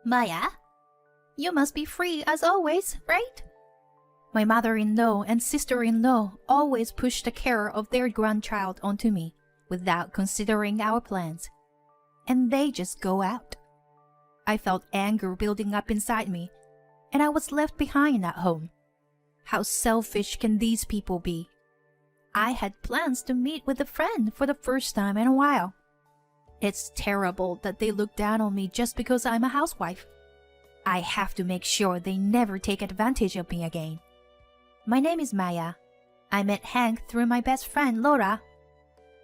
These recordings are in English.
Maya, you must be free as always, right? My mother-in-law and sister-in-law always push the care of their grandchild onto me without considering our plans. And they just go out. I felt anger building up inside me, and I was left behind at home. How selfish can these people be? I had plans to meet with a friend for the first time in a while. It's terrible that they look down on me just because I'm a housewife. I have to make sure they never take advantage of me again. My name is Maya. I met Hank through my best friend Laura,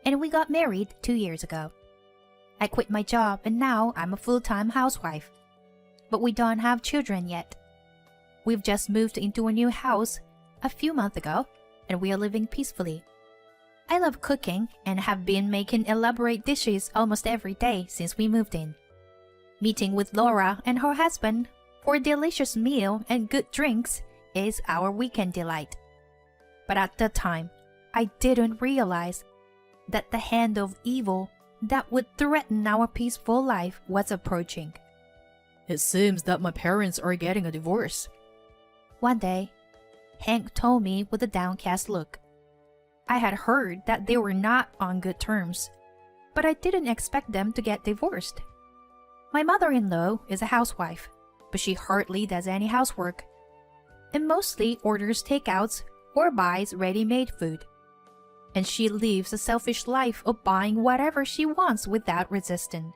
and we got married 2 years ago. I quit my job and now I'm a full-time housewife. But we don't have children yet. We've just moved into a new house a few months ago, and we are living peacefully. I love cooking and have been making elaborate dishes almost every day since we moved in. Meeting with Laura and her husband for a delicious meal and good drinks is our weekend delight. But at that time, I didn't realize that the hand of evil that would threaten our peaceful life was approaching. It seems that my parents are getting a divorce. One day, Hank told me with a downcast look. I had heard that they were not on good terms, but I didn't expect them to get divorced. My mother-in-law is a housewife, but she hardly does any housework, and mostly orders takeouts or buys ready-made food. And she lives a selfish life of buying whatever she wants without resistance.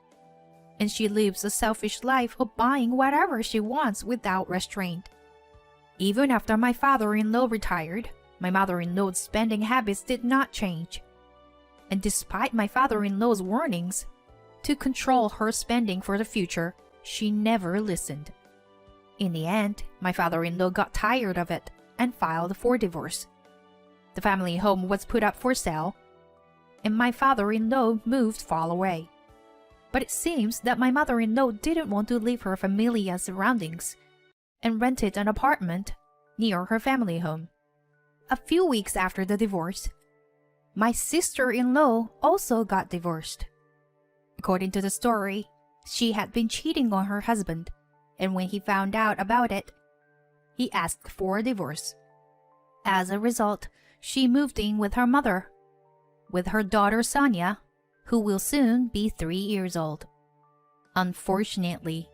And she lives a selfish life of buying whatever she wants without restraint. Even after my father-in-law retired, my mother-in-law's spending habits did not change. And despite my father-in-law's warnings to control her spending for the future, she never listened. In the end, my father-in-law got tired of it and filed for divorce. The family home was put up for sale, and my father-in-law moved far away. But it seems that my mother-in-law didn't want to leave her familiar surroundings and rented an apartment near her family home. A few weeks after the divorce, my sister-in-law also got divorced. According to the story, she had been cheating on her husband, and when he found out about it, he asked for a divorce. As a result, she moved in with her mother, with her daughter Sonia, who will soon be 3 years old. Unfortunately,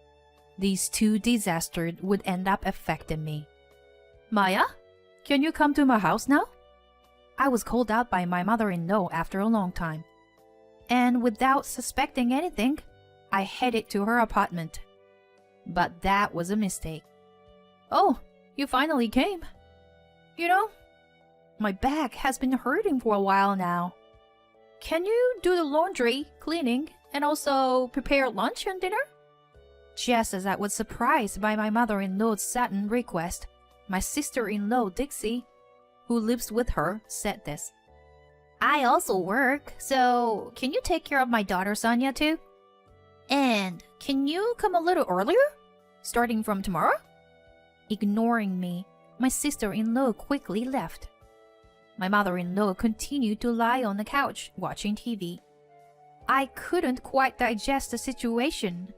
these two disasters would end up affecting me. Maya, can you come to my house now? I was called out by my mother-in-law after a long time, and without suspecting anything, I headed to her apartment. But that was a mistake. Oh, you finally came. You know, my back has been hurting for a while now. Can you do the laundry, cleaning, and also prepare lunch and dinner? Just as I was surprised by my mother-in-law's sudden request, my sister-in-law Dixie, who lives with her, said this. I also work, so can you take care of my daughter Sonia too? And can you come a little earlier? Starting from tomorrow? Ignoring me, my sister-in-law quickly left. My mother-in-law continued to lie on the couch watching TV. I couldn't quite digest the situation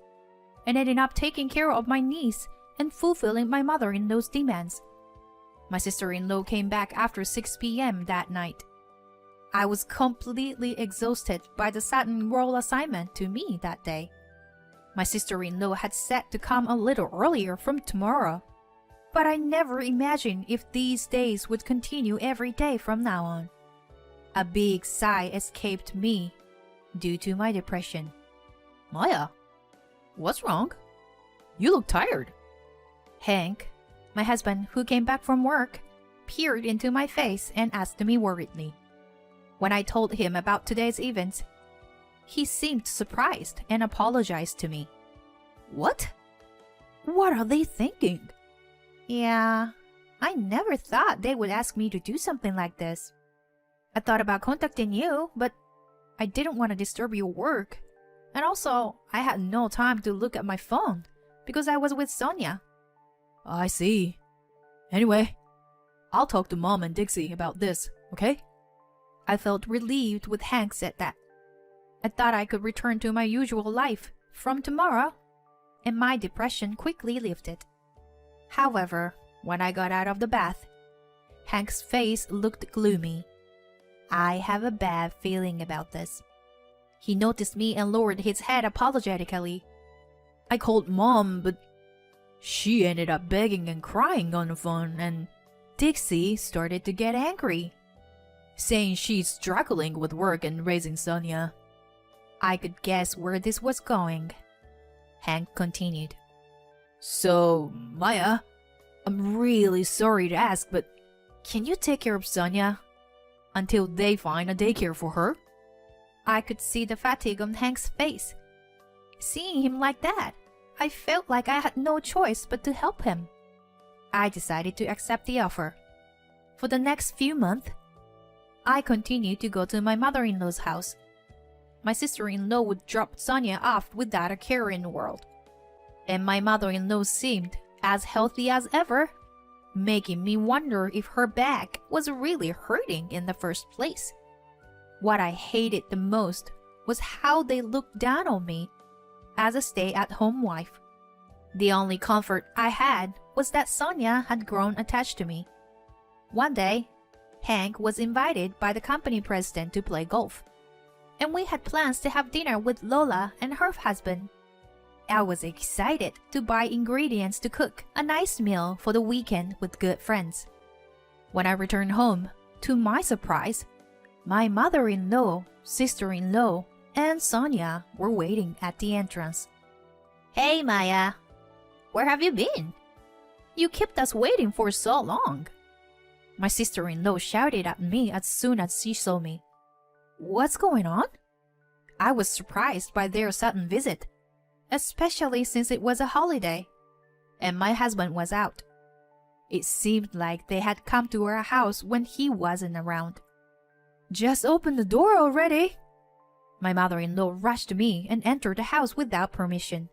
and ended up taking care of my niece and fulfilling my mother-in-law's demands. My sister-in-law came back after 6 p.m. that night. I was completely exhausted by the sudden role assignment to me that day. My sister-in-law had said to come a little earlier from tomorrow, but I never imagined if these days would continue every day from now on. A big sigh escaped me due to my depression. Maya, what's wrong? You look tired. Hank, my husband who came back from work, peered into my face and asked me worriedly. When I told him about today's events, he seemed surprised and apologized to me. What? What are they thinking? Yeah, I never thought they would ask me to do something like this. I thought about contacting you, but I didn't want to disturb your work. And also, I had no time to look at my phone because I was with Sonia. I see. Anyway, I'll talk to Mom and Dixie about this, okay? I felt relieved when Hank said that. I thought I could return to my usual life from tomorrow, and my depression quickly lifted. However, when I got out of the bath, Hank's face looked gloomy. I have a bad feeling about this. He noticed me and lowered his head apologetically. I called Mom, but she ended up begging and crying on the phone, and Dixie started to get angry, saying she's struggling with work and raising Sonia. I could guess where this was going. Hank continued. So, Maya, I'm really sorry to ask, but can you take care of Sonia until they find a daycare for her? I could see the fatigue on Hank's face. Seeing him like that, I felt like I had no choice but to help him. I decided to accept the offer. For the next few months, I continued to go to my mother-in-law's house. My sister-in-law would drop Sonia off without a care in the world. And my mother-in-law seemed as healthy as ever, making me wonder if her back was really hurting in the first place. What I hated the most was how they looked down on me as a stay-at-home wife. The only comfort I had was that Sonia had grown attached to me. One day, Hank was invited by the company president to play golf, and we had plans to have dinner with Lola and her husband. I was excited to buy ingredients to cook a nice meal for the weekend with good friends. When I returned home, to my surprise, my mother-in-law, sister-in-law, and Sonia were waiting at the entrance. "Hey, Maya, where have you been? You kept us waiting for so long." My sister-in-law shouted at me as soon as she saw me. "What's going on?" I was surprised by their sudden visit, especially since it was a holiday, and my husband was out. It seemed like they had come to our house when he wasn't around. "Just open the door already." My mother-in-law rushed to me and entered the house without permission.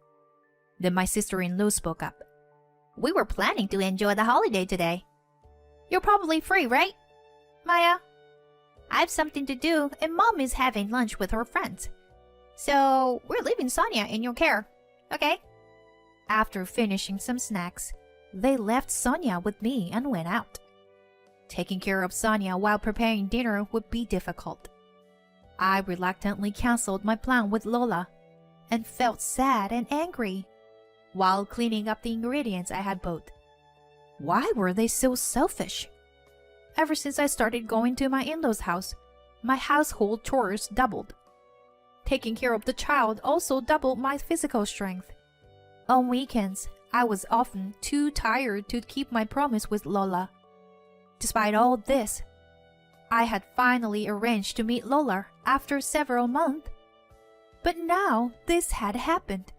Then my sister-in-law spoke up. "We were planning to enjoy the holiday today. You're probably free, right, Maya? I've something to do and Mom is having lunch with her friends. So we're leaving Sonia in your care, okay?" After finishing some snacks, they left Sonia with me and went out. Taking care of Sonia while preparing dinner would be difficult. I reluctantly canceled my plan with Lola and felt sad and angry while cleaning up the ingredients I had bought. Why were they so selfish? Ever since I started going to my in-laws' house, my household chores doubled. Taking care of the child also doubled my physical strength. On weekends, I was often too tired to keep my promise with Lola. Despite all this, I had finally arranged to meet Lola after several months. But now this had happened.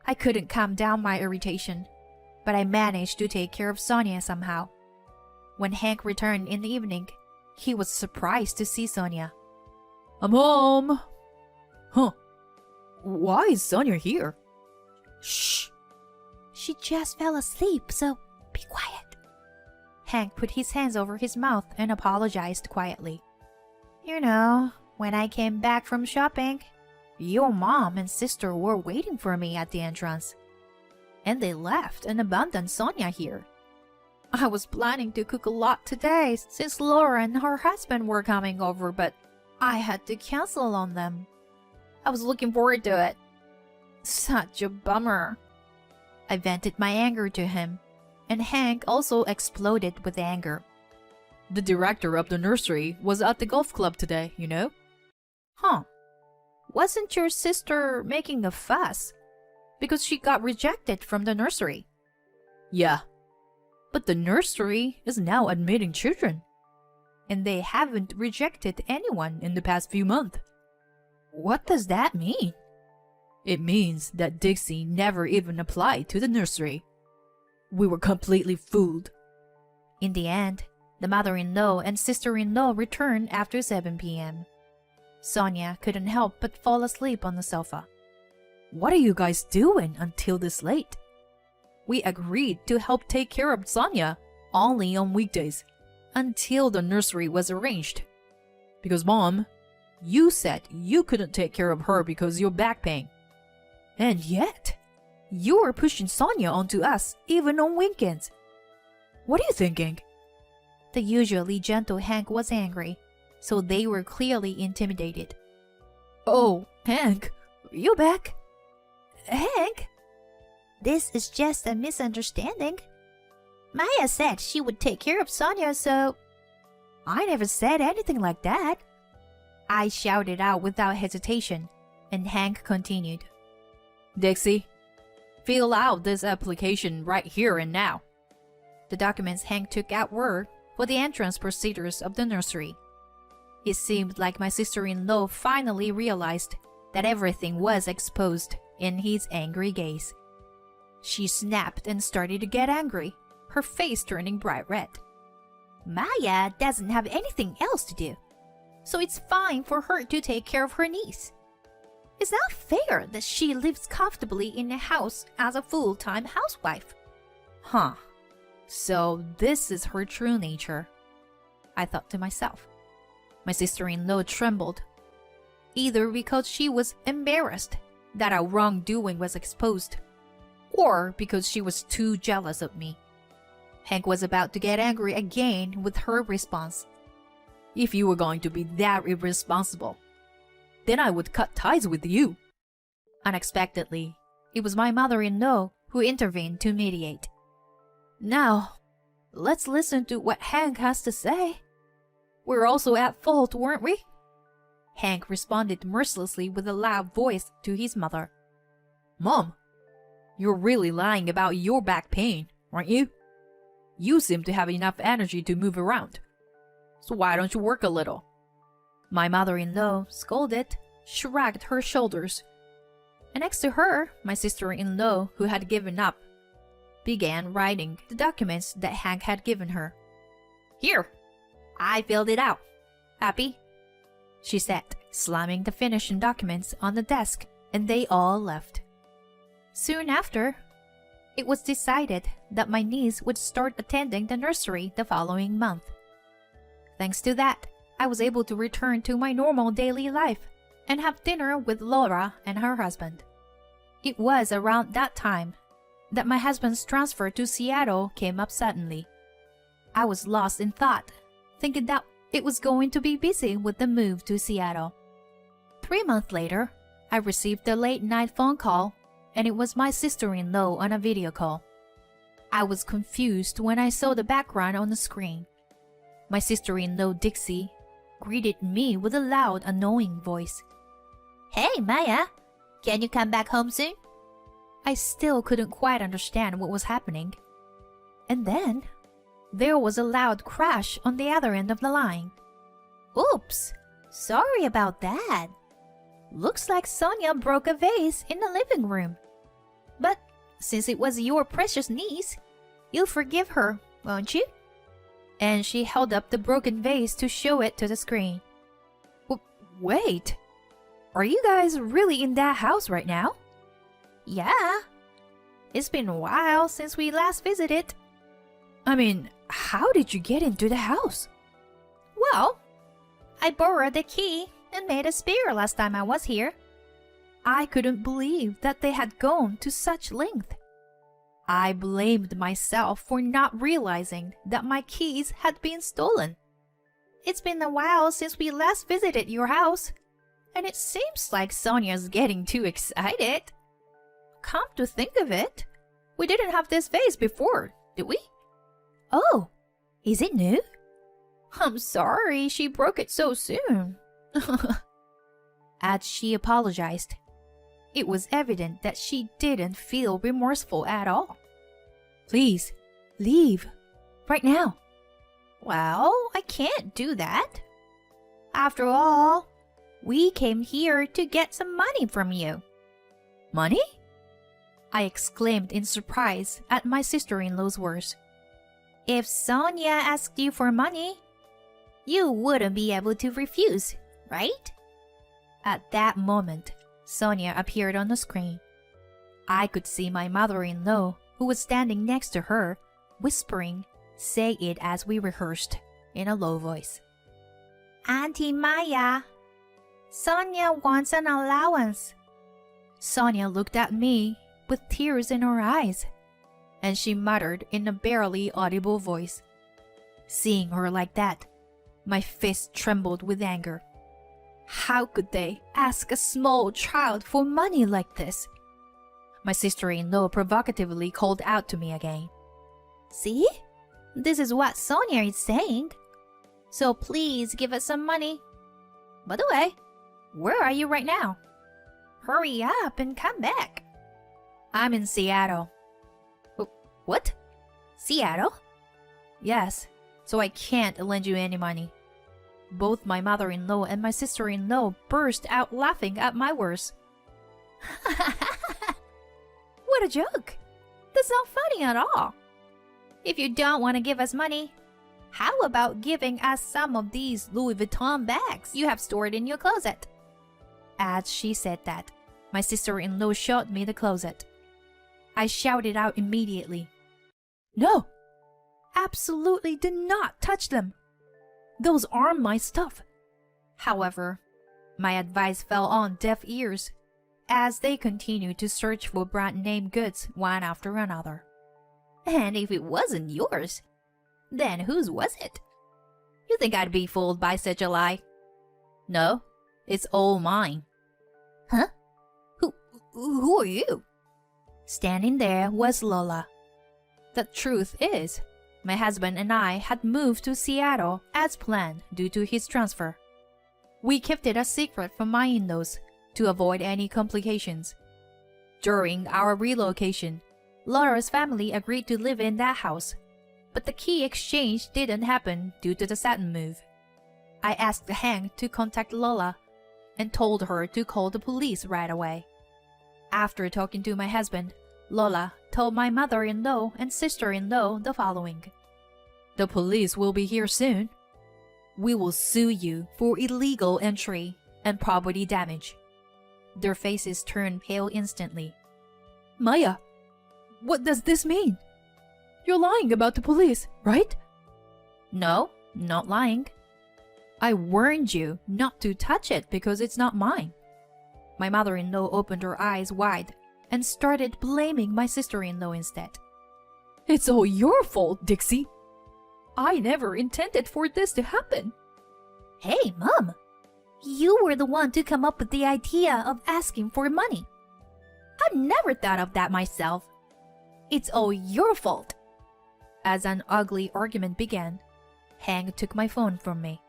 I couldn't calm down my irritation, but I managed to take care of Sonia somehow. When Hank returned in the evening, he was surprised to see Sonia. "I'm home." "Huh. Why is Sonia here?" "Shh. She just fell asleep, so be quiet." Hank put his hands over his mouth and apologized quietly. "You know, when I came back from shopping, your mom and sister were waiting for me at the entrance. And they left and abandoned Sonia here. I was planning to cook a lot today since Laura and her husband were coming over, but I had to cancel on them. I was looking forward to it. Such a bummer." I vented my anger to him, and Hank also exploded with anger. "The director of the nursery was at the golf club today, you know?" "Huh. Wasn't your sister making a fuss because she got rejected from the nursery?" "Yeah. But the nursery is now admitting children, And they haven't rejected anyone in the past few months. What does that mean?" It means that Dixie never even applied to the nursery. We were completely fooled." In the end, the mother-in-law and sister-in-law returned after 7 p.m. Sonia couldn't help but fall asleep on the sofa. "What are you guys doing until this late?" "We agreed to help take care of Sonia only on weekdays until the nursery was arranged. Because Mom, you said you couldn't take care of her because your back pain. And yet, You're pushing Sonia onto us, even on weekends. What are you thinking? The usually gentle Hank was angry, so they were clearly intimidated. Oh, Hank, you back? Hank? This is just a misunderstanding. Maya said she would take care of Sonia, so... I never said anything like that. I shouted out without hesitation, and Hank continued. Dixie, fill out this application right here and now. The documents Hank took out were for the entrance procedures of the nursery. It seemed like my sister-in-law finally realized that everything was exposed in his angry gaze. She snapped and started to get angry, her face turning bright red. Maya doesn't have anything else to do, so it's fine for her to take care of her niece. It's not fair that she lives comfortably in a house as a full-time housewife. Huh. So this is her true nature, I thought to myself. My sister-in-law trembled, either because she was embarrassed that our wrongdoing was exposed, or because she was too jealous of me. Hank was about to get angry again with her response. If you were going to be that irresponsible, then I would cut ties with you. Unexpectedly, it was my mother-in-law who intervened to mediate. Now, let's listen to what Hank has to say. We're also at fault, weren't we? Hank responded mercilessly with a loud voice to his mother. Mom, you're really lying about your back pain, aren't you? You seem to have enough energy to move around. So why don't you work a little? My mother-in-law scolded, shrugged her shoulders, and next to her, my sister-in-law, who had given up, began writing the documents that Hank had given her. Here, I filled it out. Happy? She said, slamming the finishing documents on the desk, and they all left. Soon after, it was decided that my niece would start attending the nursery the following month. Thanks to that, I was able to return to my normal daily life and have dinner with Laura and her husband. It was around that time that my husband's transfer to Seattle came up suddenly. I was lost in thought, thinking that it was going to be busy with the move to Seattle. 3 months later, I received a late-night phone call, and it was my sister-in-law on a video call. I was confused when I saw the background on the screen. My sister-in-law, Dixie, greeted me with a loud, annoying voice. Hey, Maya! Can you come back home soon? I still couldn't quite understand what was happening. And then, there was a loud crash on the other end of the line. Oops! Sorry about that. Looks like Sonia broke a vase in the living room. But since it was your precious niece, you'll forgive her, won't you? And she held up the broken vase to show it to the screen. Wait! Are you guys really in that house right now? Yeah. It's been a while since we last visited. I mean, how did you get into the house? Well, I borrowed the key and made a spare last time I was here. I couldn't believe that they had gone to such length. I blamed myself for not realizing that my keys had been stolen. It's been a while since we last visited your house, and it seems like Sonia's getting too excited. Come to think of it, we didn't have this vase before, did we? Oh, is it new? I'm sorry she broke it so soon. As she apologized, it was evident that she didn't feel remorseful at all. Please, leave. Right now. Well, I can't do that. After all, we came here to get some money from you. Money? I exclaimed in surprise at my sister-in-law's words. If Sonia asked you for money, you wouldn't be able to refuse, right? At that moment, Sonia appeared on the screen. I could see my mother-in-law, who was standing next to her, whispering, say it as we rehearsed, in a low voice. Auntie Maya, Sonia wants an allowance. Sonia looked at me, with tears in her eyes, and she muttered in a barely audible voice. Seeing her like that, my fist trembled with anger. How could they ask a small child for money like this? My sister-in-law provocatively called out to me again. See? This is what Sonia is saying. So please give us some money. By the way, where are you right now? Hurry up and come back. I'm in Seattle. What? Seattle? Yes, so I can't lend you any money. Both my mother-in-law and my sister-in-law burst out laughing at my words. What a joke! That's not funny at all. If you don't want to give us money, how about giving us some of these Louis Vuitton bags you have stored in your closet? As she said that, my sister-in-law showed me the closet. I shouted out immediately. No! Absolutely do not touch them! Those aren't my stuff. However, my advice fell on deaf ears as they continued to search for brand-name goods one after another. And if it wasn't yours, then whose was it? You think I'd be fooled by such a lie? No, it's all mine. Huh? Who are you? Standing there was Lola. The truth is, my husband and I had moved to Seattle as planned due to his transfer. We kept it a secret from my in-laws to avoid any complications. During our relocation, Laura's family agreed to live in that house, but the key exchange didn't happen due to the sudden move. I asked Hank to contact Lola and told her to call the police right away. After talking to my husband, Lola told my mother-in-law and sister-in-law the following. The police will be here soon. We will sue you for illegal entry and property damage. Their faces turned pale instantly. Maya, what does this mean? You're lying about the police, right? No, not lying. I warned you not to touch it because it's not mine. My mother-in-law opened her eyes wide and started blaming my sister-in-law instead. It's all your fault, Dixie. I never intended for this to happen. Hey, Mom. You were the one to come up with the idea of asking for money. I've never thought of that myself. It's all your fault. As an ugly argument began, Hank took my phone from me.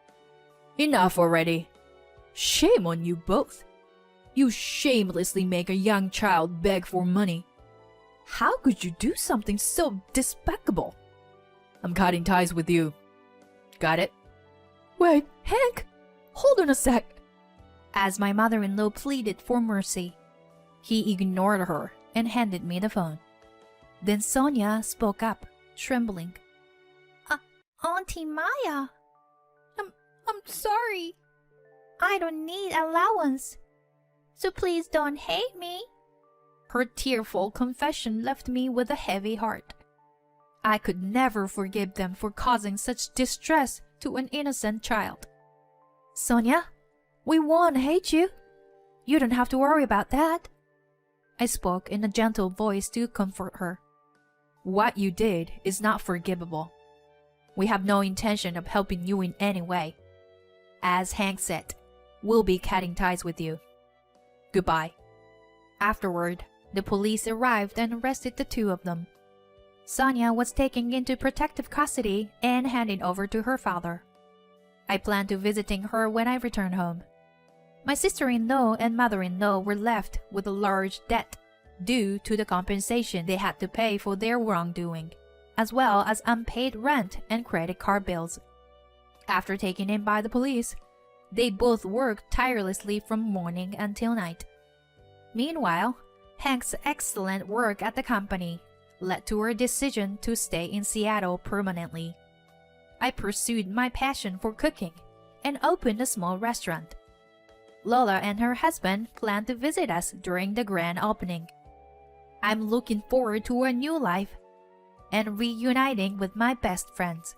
Enough already. Shame on you both. You shamelessly make a young child beg for money. How could you do something so despicable? I'm cutting ties with you. Got it? Wait, Hank! Hold on a sec. As my mother-in-law pleaded for mercy, he ignored her and handed me the phone. Then Sonia spoke up, trembling. Auntie Maya, I'm sorry. I don't need allowance, so please don't hate me. Her tearful confession left me with a heavy heart. I could never forgive them for causing such distress to an innocent child. Sonia, we won't hate you. You don't have to worry about that. I spoke in a gentle voice to comfort her. What you did is not forgivable. We have no intention of helping you in any way. As Hank said, we'll be cutting ties with you. Goodbye. Afterward, the police arrived and arrested the two of them. Sonia was taken into protective custody and handed over to her father. I planned to visiting her when I returned home. My sister-in-law and mother-in-law were left with a large debt due to the compensation they had to pay for their wrongdoing, as well as unpaid rent and credit card bills. After taken in by the police, they both worked tirelessly from morning until night. Meanwhile, Hank's excellent work at the company led to her decision to stay in Seattle permanently. I pursued my passion for cooking and opened a small restaurant. Lola and her husband plan to visit us during the grand opening. I'm looking forward to a new life and reuniting with my best friends.